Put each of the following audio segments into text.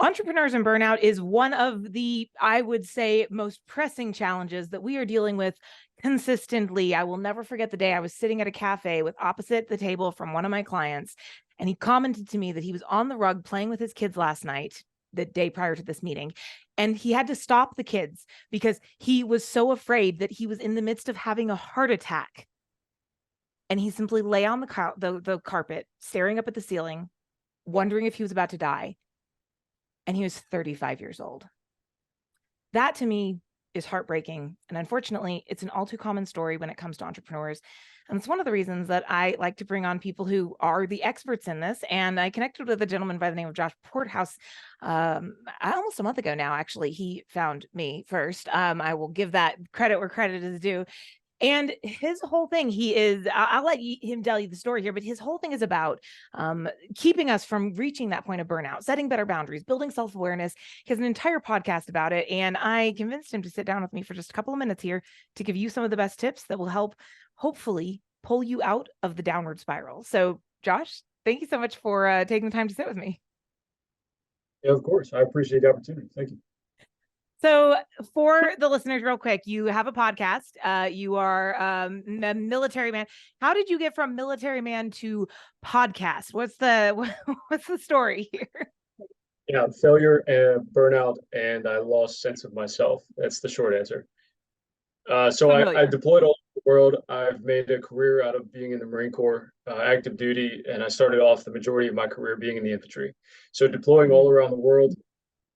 Entrepreneurs and burnout is one of the, I would say, most pressing challenges that we are dealing with consistently. I will never forget the day I was sitting at a cafe with opposite the table from one of my clients, and he commented to me that he was on the rug playing with his kids last night, the day prior to this meeting, and he had to stop the kids because he was so afraid that he was in the midst of having a heart attack. And he simply lay on the carpet, staring up at the ceiling, wondering if he was about to die. And he was 35 years old. That to me is heartbreaking. And unfortunately, it's an all too common story when it comes to entrepreneurs. And it's one of the reasons that I like to bring on people who are the experts in this. And I connected with a gentleman by the name of Josh Porthouse almost a month ago now. Actually, he found me first. I will give that credit where credit is due. And his whole thing, I'll let him tell you the story here, but his whole thing is about keeping us from reaching that point of burnout, setting better boundaries, building self-awareness. He has an entire podcast about it. And I convinced him to sit down with me for just a couple of minutes here to give you some of the best tips that will help, hopefully, pull you out of the downward spiral. So, Josh, thank you so much for taking the time to sit with me. Yeah, of course. I appreciate the opportunity. Thank you. So for the listeners, real quick, you have a podcast. You are a military man. How did you get from military man to podcast? What's the story here? Yeah, failure and burnout, and I lost sense of myself. That's the short answer. So I deployed all over the world. I've made a career out of being in the Marine Corps, active duty, and I started off the majority of my career being in the infantry. So deploying all around the world,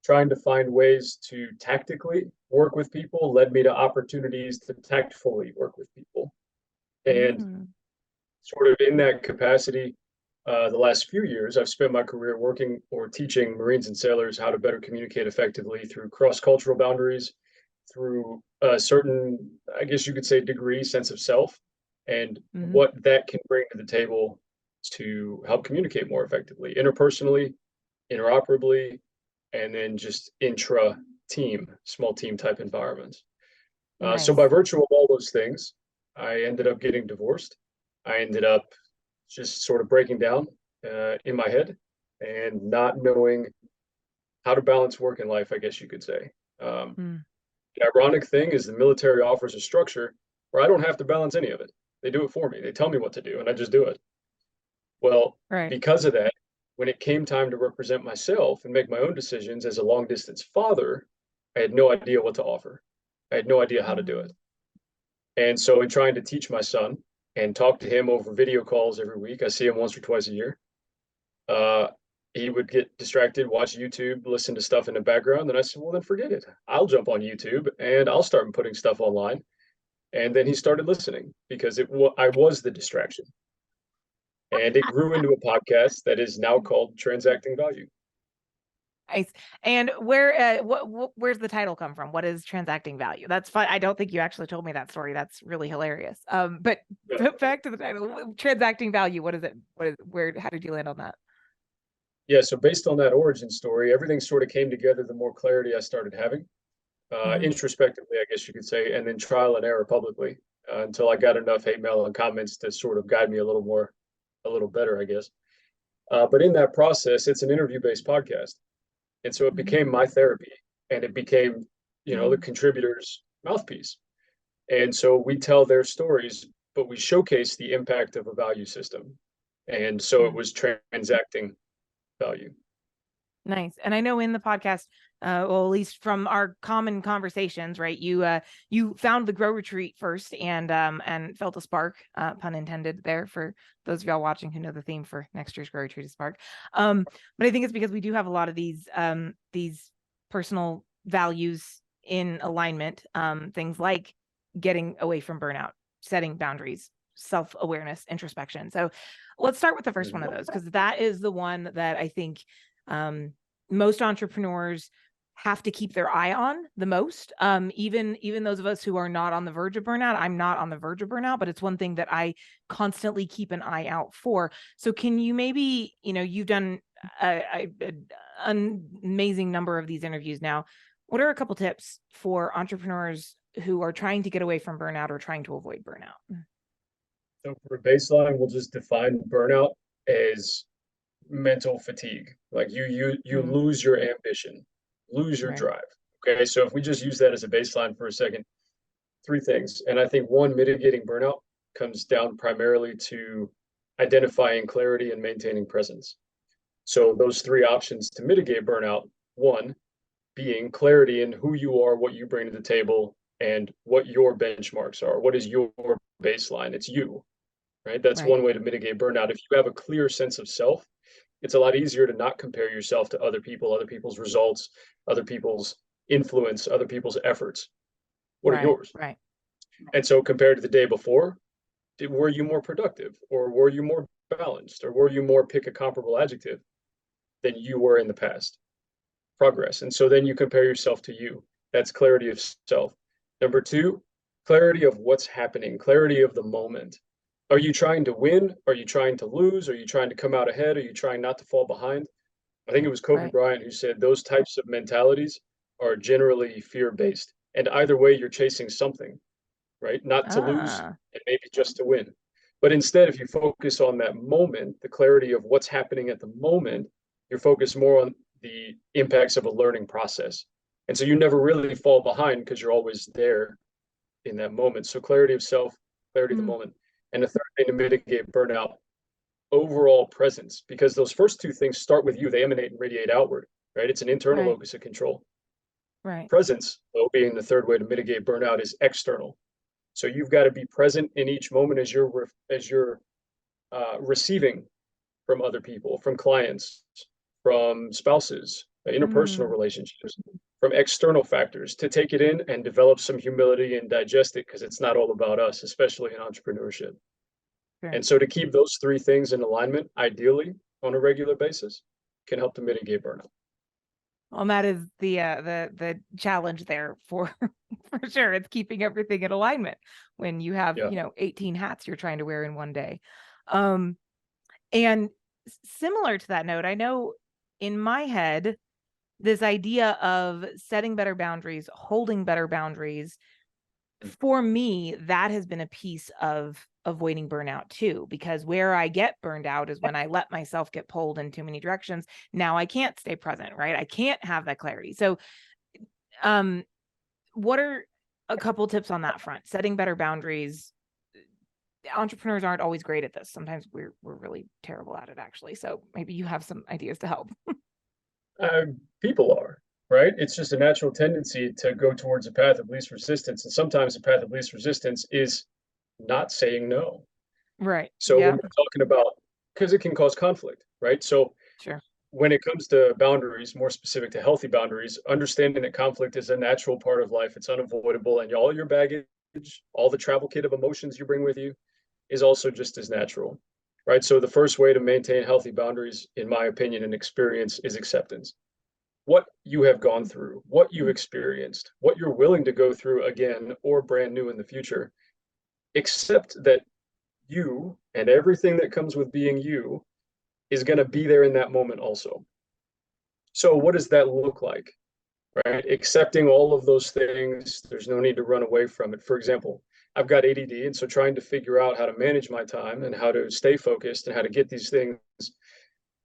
trying to find ways to tactically work with people led me to opportunities to tactfully work with people. And sort of in that capacity, the last few years, I've spent my career working or teaching Marines and sailors how to better communicate effectively through cross-cultural boundaries, through a certain, I guess you could say, degree, sense of self, and what that can bring to the table to help communicate more effectively, interpersonally, interoperably, and then just intra-team, small team type environments. Nice. So by virtue of all those things, I ended up getting divorced. I ended up just sort of breaking down in my head and not knowing how to balance work and life, I guess you could say. The ironic thing is the military offers a structure where I don't have to balance any of it. They do it for me. They tell me what to do, and I just do it. Well, because of that, when it came time to represent myself and make my own decisions as a long distance father, I had no idea what to offer. I had no idea how to do it. And so in trying to teach my son and talk to him over video calls every week, I see him once or twice a year. He would get distracted, watch YouTube, listen to stuff in the background. And I said, well, then forget it. I'll jump on YouTube and I'll start putting stuff online. And then he started listening because I was the distraction. And it grew into a podcast that is now called Transacting Value. Nice. And where's the title come from? What is Transacting Value? That's fun. I don't think you actually told me that story. That's really hilarious. But back to the title, Transacting Value. What is it? How did you land on that? Yeah. So based on that origin story, everything sort of came together the more clarity I started having, introspectively, I guess you could say, and then trial and error publicly until I got enough hate mail and comments to sort of guide me a little better, I guess. But in that process, it's an interview-based podcast. And so it became my therapy, and it became, the contributor's mouthpiece. And so we tell their stories, but we showcase the impact of a value system. And so it was transacting value. Nice. And I know in the podcast, well, at least from our common conversations, right? You found the Grow Retreat first and felt a spark, pun intended there for those of y'all watching who know the theme for next year's Grow Retreat is spark. But I think it's because we do have a lot of these personal values in alignment, things like getting away from burnout, setting boundaries, self-awareness, introspection. So let's start with the first one of those, because that is the one that I think most entrepreneurs have to keep their eye on the most. Even those of us who are not on the verge of burnout. I'm not on the verge of burnout, but it's one thing that I constantly keep an eye out for. So can you maybe, you've done an amazing number of these interviews now. What are a couple tips for entrepreneurs who are trying to get away from burnout or trying to avoid burnout? So for a baseline, we'll just define burnout as mental fatigue. Like you Mm, lose your ambition, lose your right. drive. Okay, so if we just use that as a baseline for a second, three things. And I think one, mitigating burnout comes down primarily to identifying clarity and maintaining presence. So those three options to mitigate burnout, one being clarity in who you are, what you bring to the table, and what your benchmarks are. What is your baseline? It's you, right? That's Right. one way to mitigate burnout. If you have a clear sense of self, it's a lot easier to not compare yourself to other people, other people's results, other people's influence, other people's efforts. What are Right. yours? Right. And so compared to the day before, were you more productive, or were you more balanced, or were you more, pick a comparable adjective, than you were in the past? Progress. And so then you compare yourself to you. That's clarity of self. Number two, clarity of what's happening, clarity of the moment. Are you trying to win? Are you trying to lose? Are you trying to come out ahead? Are you trying not to fall behind? I think it was Kobe Right. Bryant who said those types of mentalities are generally fear based. And either way, you're chasing something, right? Not to lose Ah. and maybe just to win. But instead, if you focus on that moment, the clarity of what's happening at the moment, you're focused more on the impacts of a learning process. And so you never really fall behind because you're always there in that moment. So clarity of self, clarity of the Mm, moment. And the third thing to mitigate burnout, overall presence, because those first two things start with you, they emanate and radiate outward, right? It's an internal right. locus of control. Right. Presence, though, being the third way to mitigate burnout, is external. So you've got to be present in each moment as you're receiving from other people, from clients, from spouses, interpersonal Mm, relationships, from external factors, to take it in and develop some humility and digest it, because it's not all about us, especially in entrepreneurship. sure. And so to keep those three things in alignment, ideally on a regular basis, can help to mitigate burnout. Well, that is the challenge there for for sure. It's keeping everything in alignment when you have, Yeah. 18 hats you're trying to wear in one day. Um, and similar to that note, I know in my head, this idea of setting better boundaries, holding better boundaries, for me, that has been a piece of avoiding burnout too, because where I get burned out is when I let myself get pulled in too many directions. Now I can't stay present, right? I can't have that clarity. So, um, what are a couple tips on that front? Setting better boundaries. Entrepreneurs aren't always great at this. Sometimes we're really terrible at it, actually. So maybe you have some ideas to help. Uh, People are, right? It's just a natural tendency to go towards a path of least resistance. And sometimes the path of least resistance is not saying no. Right. So when Yeah. we're talking about, because it can cause conflict, right? So Sure. when it comes to boundaries, more specific to healthy boundaries, understanding that conflict is a natural part of life, it's unavoidable, and all your baggage, all the travel kit of emotions you bring with you is also just as natural, right? So the first way to maintain healthy boundaries, in my opinion and experience, is acceptance. What you have gone through, what you've experienced, what you're willing to go through again or brand new in the future, accept that you and everything that comes with being you is going to be there in that moment also. So, what does that look like? Right? Accepting all of those things, there's no need to run away from it. For example, I've got ADD, and so trying to figure out how to manage my time and how to stay focused and how to get these things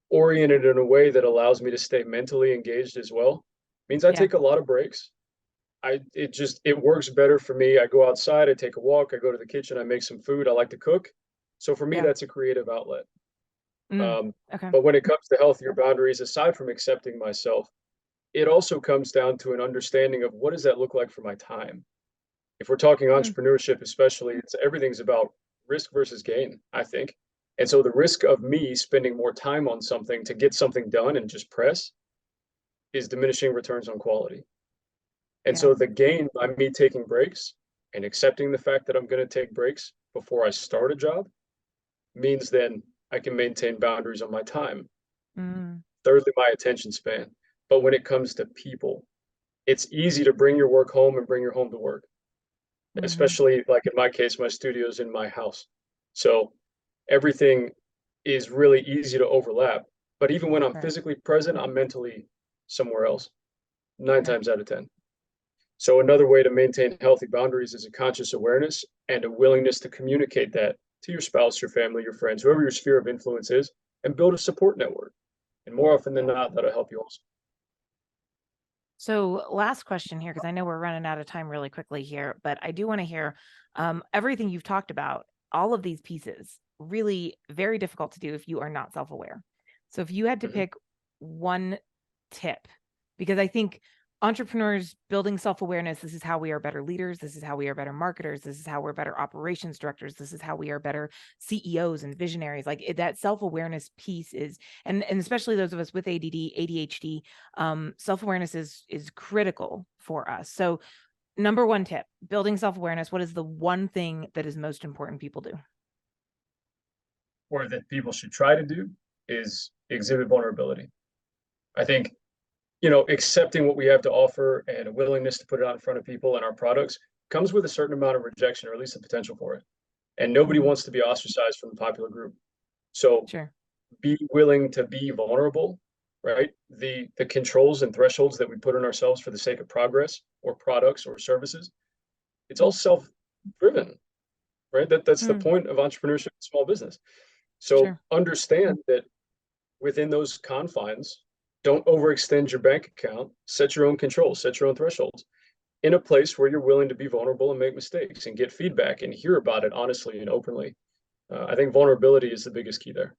oriented in a way that allows me to stay mentally engaged as well means I Yeah. take a lot of breaks. It works better for me. I go outside, I take a walk, I go to the kitchen, I make some food. I like to cook. So for me, Yeah. that's a creative outlet. Mm, Um, okay. but when it comes to healthier boundaries, aside from accepting myself, it also comes down to an understanding of what does that look like for my time. If we're talking Mm, entrepreneurship, especially, it's everything's about risk versus gain, I think. And so the risk of me spending more time on something to get something done and just press is diminishing returns on quality. And yeah. so the gain by me taking breaks and accepting the fact that I'm going to take breaks before I start a job means then I can maintain boundaries on my time. Mm, Thirdly, my attention span. But when it comes to people, it's easy to bring your work home and bring your home to work, hmm. especially like in my case, my studio's in my house. So everything is really easy to overlap. But even when I'm Right. physically present, I'm mentally somewhere else, nine Right. times out of 10. So another way to maintain healthy boundaries is a conscious awareness and a willingness to communicate that to your spouse, your family, your friends, whoever your sphere of influence is. and build a support network. And more often than not, that'll help you also. So last question here, because I know we're running out of time really quickly here, but I do want to hear everything you've talked about, all of these pieces, really very difficult to do if you are not self-aware. So if you had to Mhm. pick one tip, because I think entrepreneurs building self-awareness, this is how we are better leaders, this is how we are better marketers, this is how we're better operations directors, this is how we are better CEOs and visionaries. Like that self-awareness piece is, and especially those of us with ADD, ADHD, self-awareness is critical for us. So number one tip, building self-awareness, what is the one thing that is most important people do? Or that people should try to do is exhibit vulnerability. I think, accepting what we have to offer and a willingness to put it out in front of people and our products comes with a certain amount of rejection, or at least the potential for it. And nobody Mhm. wants to be ostracized from the popular group. So Sure. be willing to be vulnerable, right? The controls and thresholds that we put on ourselves for the sake of progress or products or services, it's all self-driven, right? That's the Mm, point of entrepreneurship and small business. So sure. understand that within those confines, don't overextend your bank account, set your own controls, set your own thresholds in a place where you're willing to be vulnerable and make mistakes and get feedback and hear about it honestly and openly. I think vulnerability is the biggest key there.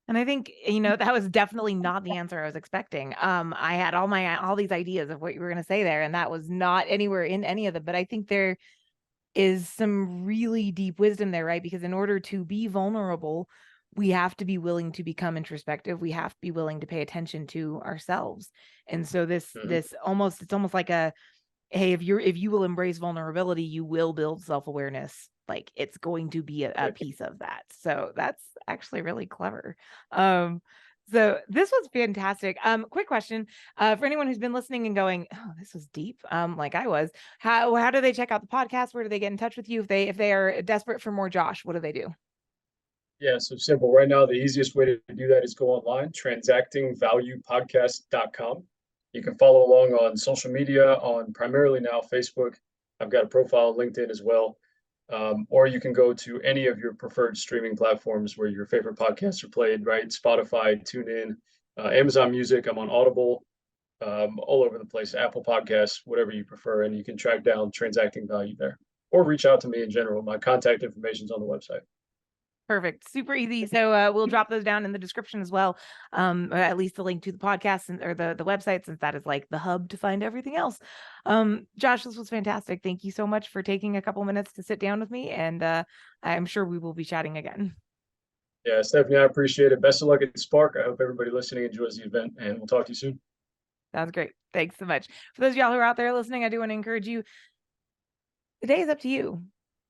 And I think, that was definitely not the answer I was expecting. I had all these ideas of what you were going to say there, and that was not anywhere in any of them. But I think there is some really deep wisdom there, right? Because in order to be vulnerable, we have to be willing to become introspective. We have to be willing to pay attention to ourselves. And so Mhm. it's almost like a, hey, if you will embrace vulnerability, you will build self-awareness. Like it's going to be a piece of that. So that's actually really clever. Um, so this was fantastic. Quick question, for anyone who's been listening and going, oh, this was deep. Like I was, how do they check out the podcast? Where do they get in touch with you? If they are desperate for more Josh, what do they do? Yeah, so simple. Right now, the easiest way to do that is go online, transactingvaluepodcast.com. You can follow along on social media on primarily now Facebook. I've got a profile on LinkedIn as well. Or you can go to any of your preferred streaming platforms where your favorite podcasts are played, right? Spotify, TuneIn, Amazon Music. I'm on Audible, all over the place, Apple Podcasts, whatever you prefer. And you can track down Transacting Value there or reach out to me in general. My contact information is on the website. Perfect. Super easy. So we'll drop those down in the description as well. Or at least the link to the podcast or the website, since that is like the hub to find everything else. Josh, this was fantastic. Thank you so much for taking a couple minutes to sit down with me. And I'm sure we will be chatting again. Yeah, Stephanie, I appreciate it. Best of luck at Spark. I hope everybody listening enjoys the event, and we'll talk to you soon. Sounds great. Thanks so much. For those of y'all who are out there listening, I do want to encourage you. The day is up to you.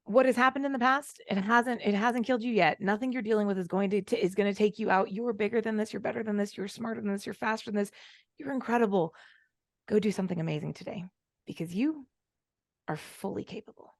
What has happened in the past, it hasn't killed you yet. Nothing you're dealing with is going to take you out. You are bigger than this, you're better than this, you're smarter than this, you're faster than this. You're incredible. Go do something amazing today because you are fully capable.